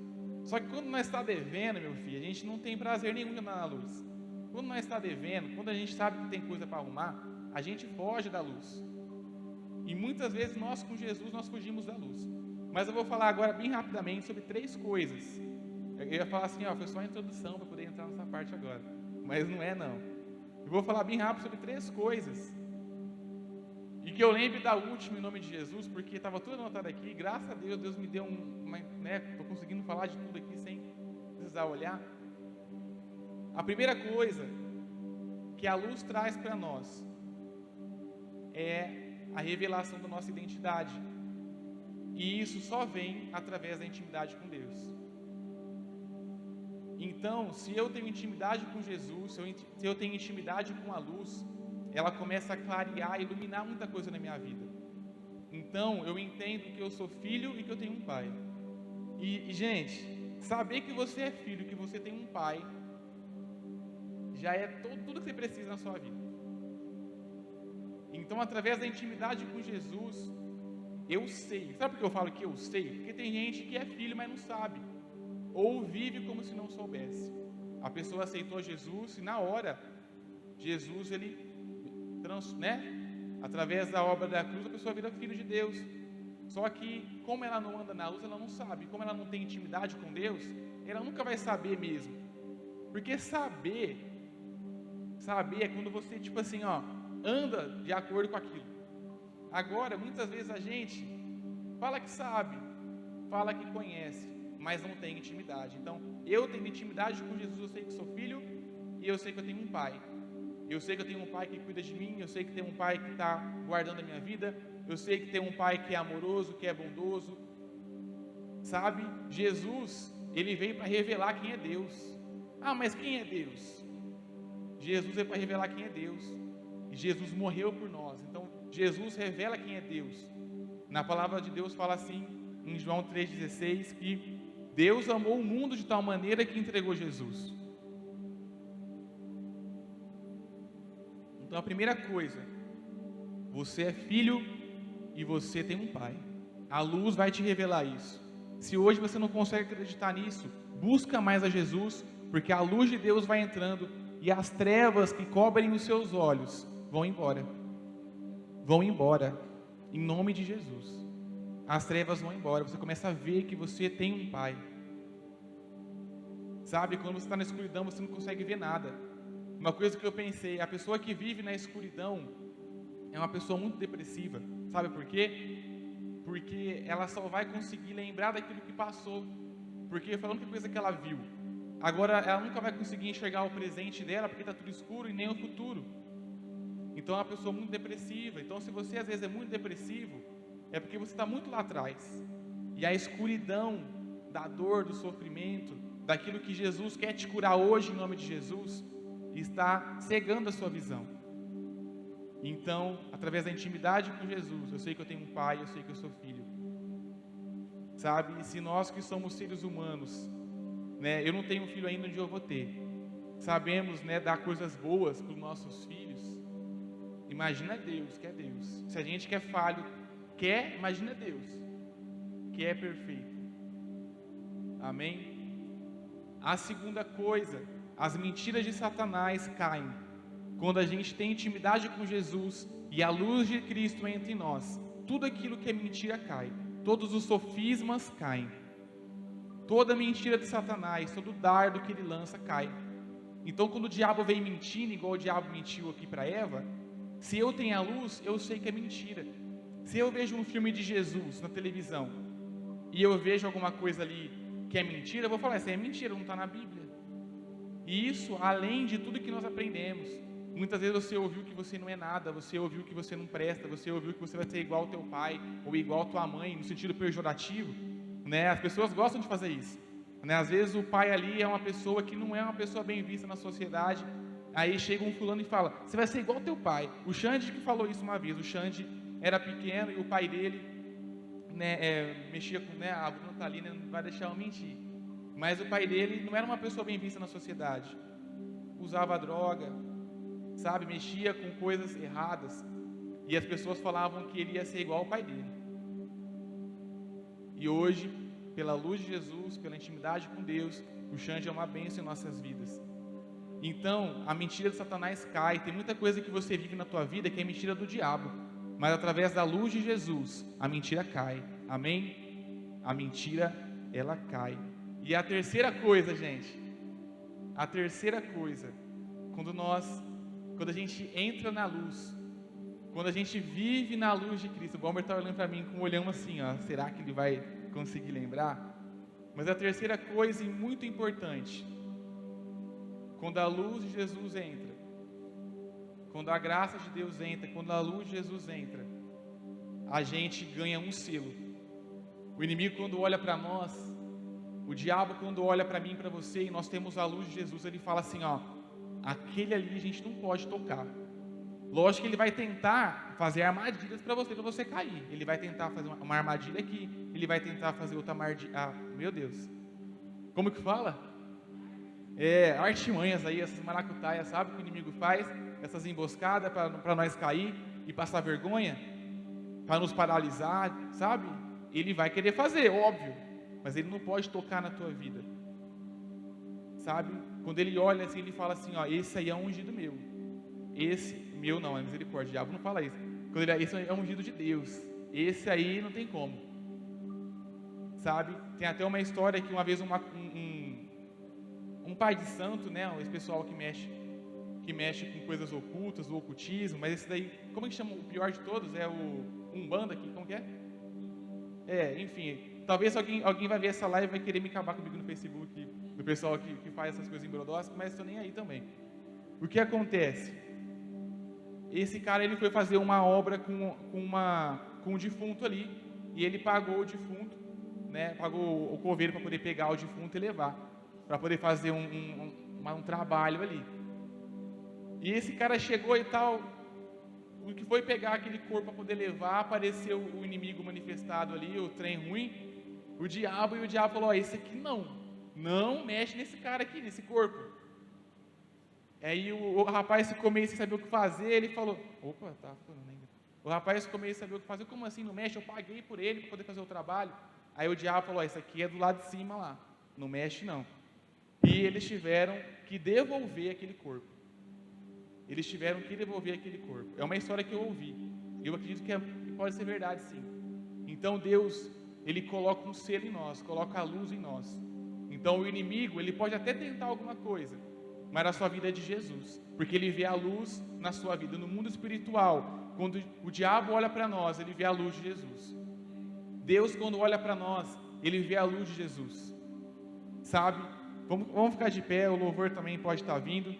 Só que quando nós está devendo, meu filho, a gente não tem prazer nenhum em andar na luz. Quando nós está devendo, quando a gente sabe que tem coisa para arrumar, a gente foge da luz. E muitas vezes nós com Jesus, nós fugimos da luz. Mas eu vou falar agora bem rapidamente sobre 3 coisas. Eu ia falar assim, ó, foi só a introdução para poder entrar nessa parte agora. Mas não é não. Eu vou falar bem rápido sobre 3 coisas. E que eu lembre da última em nome de Jesus, porque estava tudo anotado aqui. Graças a Deus, Deus me deu estou conseguindo falar de tudo aqui sem precisar olhar. A primeira coisa que a luz traz para nós é a revelação da nossa identidade. E isso só vem através da intimidade com Deus. Então, se eu tenho intimidade com Jesus, se eu tenho intimidade com a luz, ela começa a clarear, iluminar muita coisa na minha vida. Então, eu entendo que eu sou filho e que eu tenho um pai. E gente, saber que você é filho, que você tem um pai, já é tudo que você precisa na sua vida. Então, através da intimidade com Jesus, eu sei. Sabe por que eu falo que eu sei? Porque tem gente que é filho, mas não sabe. Ou vive como se não soubesse. A pessoa aceitou Jesus e na hora, Jesus, através da obra da cruz, a pessoa vira filho de Deus. Só que, como ela não anda na luz, ela não sabe. Como ela não tem intimidade com Deus, ela nunca vai saber mesmo. Porque saber é quando você, anda de acordo com aquilo. Agora, muitas vezes a gente fala que sabe, fala que conhece, mas não tem intimidade. Então, eu tenho intimidade com Jesus, eu sei que sou filho e eu sei que eu tenho um pai. Eu sei que eu tenho um pai que cuida de mim, eu sei que tem um pai que está guardando a minha vida, eu sei que tem um pai que é amoroso, que é bondoso. Sabe? Jesus, ele veio para revelar quem é Deus. Ah, mas quem é Deus? Jesus veio para revelar quem é Deus. E Jesus morreu por nós. Então, Jesus revela quem é Deus. Na palavra de Deus fala assim, em João 3,16, que Deus amou o mundo de tal maneira que entregou Jesus. Então, a primeira coisa, você é filho e você tem um pai. A luz vai te revelar isso. Se hoje você não consegue acreditar nisso, busca mais a Jesus, porque a luz de Deus vai entrando e as trevas que cobrem os seus olhos vão embora. Vão embora, em nome de Jesus. As trevas vão embora, você começa a ver que você tem um pai. Sabe, quando você está na escuridão, você não consegue ver nada. Uma coisa que eu pensei, a pessoa que vive na escuridão é uma pessoa muito depressiva. Sabe por quê? Porque ela só vai conseguir lembrar daquilo que passou. Porque foi a única coisa que ela viu. Agora, ela nunca vai conseguir enxergar o presente dela, porque está tudo escuro, e nem o futuro. Então, é uma pessoa muito depressiva. Então, se você às vezes é muito depressivo, é porque você está muito lá atrás. E a escuridão da dor, do sofrimento, daquilo que Jesus quer te curar hoje, em nome de Jesus, está cegando a sua visão. Então, através da intimidade com Jesus, eu sei que eu tenho um pai, eu sei que eu sou filho. Sabe, e se nós que somos seres humanos, eu não tenho filho ainda, onde eu vou ter, sabemos, dar coisas boas para os nossos filhos, imagina Deus, que é Deus. Se a gente que é falho, imagina Deus, que é perfeito. Amém? A segunda coisa, as mentiras de Satanás caem quando a gente tem intimidade com Jesus e a luz de Cristo entra em nós. Tudo aquilo que é mentira cai, todos os sofismas caem, toda mentira de Satanás, todo dardo que ele lança cai. Então, quando o diabo vem mentindo, igual o diabo mentiu aqui para Eva, se eu tenho a luz, eu sei que é mentira. Se eu vejo um filme de Jesus na televisão e eu vejo alguma coisa ali que é mentira, eu vou falar, isso é mentira, não está na Bíblia. E isso, além de tudo que nós aprendemos. Muitas vezes você ouviu que você não é nada, você ouviu que você não presta, você ouviu que você vai ser igual ao teu pai, ou igual à tua mãe, no sentido pejorativo, As pessoas gostam de fazer isso, Às vezes o pai ali é uma pessoa que não é uma pessoa bem vista na sociedade, aí chega um fulano e fala, você vai ser igual ao teu pai. O Xande que falou isso uma vez, o Xande era pequeno e o pai dele, mexia com, a Bruna tá ali, não vai deixar eu mentir, mas o pai dele não era uma pessoa bem vista na sociedade, usava droga, mexia com coisas erradas, e as pessoas falavam que ele ia ser igual ao pai dele. E hoje, pela luz de Jesus, pela intimidade com Deus, o Xande é uma bênção em nossas vidas. Então, a mentira de Satanás cai. Tem muita coisa que você vive na tua vida que é mentira do diabo, mas através da luz de Jesus, a mentira cai. Amém? A mentira, ela cai. E a terceira coisa, gente, quando nós quando a gente entra na luz, quando a gente vive na luz de Cristo. O Bomber está olhando para mim com um olhão assim, ó, será que ele vai conseguir lembrar? Mas a terceira coisa e muito importante, quando a luz de Jesus entra, quando a graça de Deus entra, quando a luz de Jesus entra, a gente ganha um selo. O inimigo, quando olha para nós, o diabo, quando olha para mim e para você, e nós temos a luz de Jesus, ele fala assim, ó, aquele ali a gente não pode tocar. Lógico que ele vai tentar fazer armadilhas para você cair. Ele vai tentar fazer uma armadilha aqui, ele vai tentar fazer outra armadilha. Ah, meu Deus. Como que fala? Artimanhas aí, essas maracutaias, sabe o que o inimigo faz? Essas emboscadas para nós cair e passar vergonha, para nos paralisar, sabe? Ele vai querer fazer, óbvio, mas ele não pode tocar na tua vida, sabe? Quando ele olha assim, ele fala assim, ó, esse aí é um ungido meu. Esse, meu não, é misericórdia, o diabo não fala isso. Quando ele, esse é um ungido de Deus, esse aí não tem como, sabe? Tem até uma história que uma vez um pai de santo, né, esse pessoal que mexe com coisas ocultas, do ocultismo, mas esse daí, como é que chama o pior de todos? É o Umbanda aqui, como que é? Enfim, talvez alguém vai ver essa live e vai querer me acabar comigo no Facebook, do pessoal que faz essas coisas em Brodowski, mas estou nem aí também. O que acontece? Esse cara, ele foi fazer uma obra com um defunto ali, e ele pagou o defunto, né, pagou o coveiro para poder pegar o defunto e levar, para poder fazer um trabalho ali. E esse cara chegou e tal, o que foi pegar aquele corpo para poder levar, apareceu o inimigo manifestado ali, o trem ruim, o diabo falou, esse aqui não mexe nesse cara aqui, nesse corpo. Aí o rapaz ficou meio sem saber o que fazer, ele falou, opa, tá falando ainda. O rapaz ficou meio sem saber o que fazer, como assim não mexe? Eu paguei por ele para poder fazer o trabalho. Aí o diabo falou, esse aqui é do lado de cima lá, não mexe não. E eles tiveram que devolver aquele corpo. É uma história que eu ouvi. Eu acredito que pode ser verdade, sim. Então Deus, ele coloca um selo em nós, coloca a luz em nós. Então o inimigo, ele pode até tentar alguma coisa, mas a sua vida é de Jesus, porque ele vê a luz na sua vida. No mundo espiritual, quando o diabo olha para nós, ele vê a luz de Jesus. Deus, quando olha para nós, ele vê a luz de Jesus, sabe? Vamos ficar de pé, o louvor também pode estar vindo.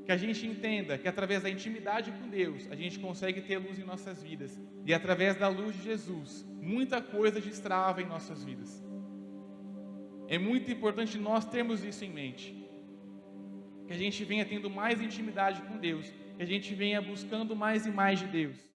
Que a gente entenda que através da intimidade com Deus, a gente consegue ter luz em nossas vidas. E através da luz de Jesus, muita coisa destrava em nossas vidas. É muito importante nós termos isso em mente. Que a gente venha tendo mais intimidade com Deus. Que a gente venha buscando mais e mais de Deus.